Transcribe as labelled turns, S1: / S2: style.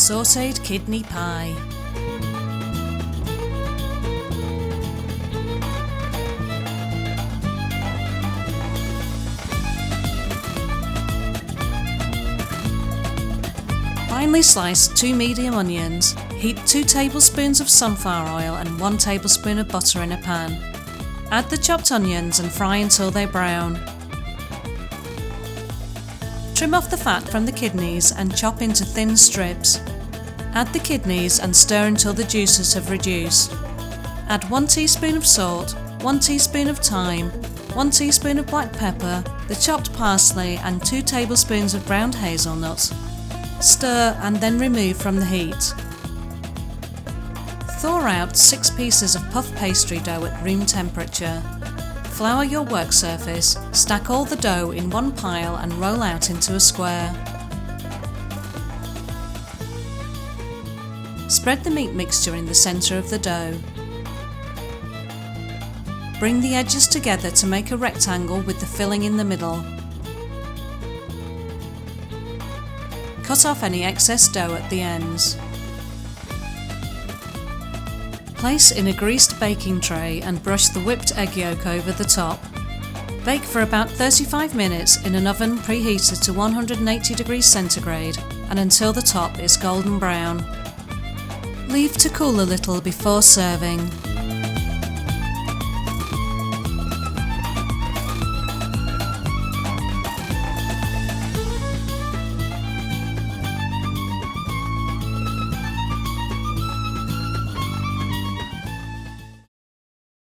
S1: Sautéed Kidney Pie. Finely slice 2 medium onions, heat 2 tablespoons of sunflower oil and 1 tablespoon of butter in a pan. Add the chopped onions and fry until they brown. Trim off the fat from the kidneys and chop into thin strips. Add the kidneys and stir until the juices have reduced. Add 1 teaspoon of salt, 1 teaspoon of thyme, 1 teaspoon of black pepper, the chopped parsley and 2 tablespoons of ground hazelnuts. Stir and then remove from the heat. Thaw out 6 pieces of puff pastry dough at room temperature. Flour your work surface, stack all the dough in one pile and roll out into a square. Spread the meat mixture in the centre of the dough. Bring the edges together to make a rectangle with the filling in the middle. Cut off any excess dough at the ends. Place in a greased baking tray and brush the whipped egg yolk over the top. Bake for about 35 minutes in an oven preheated to 180 degrees centigrade and until the top is golden brown. Leave to cool a little before serving.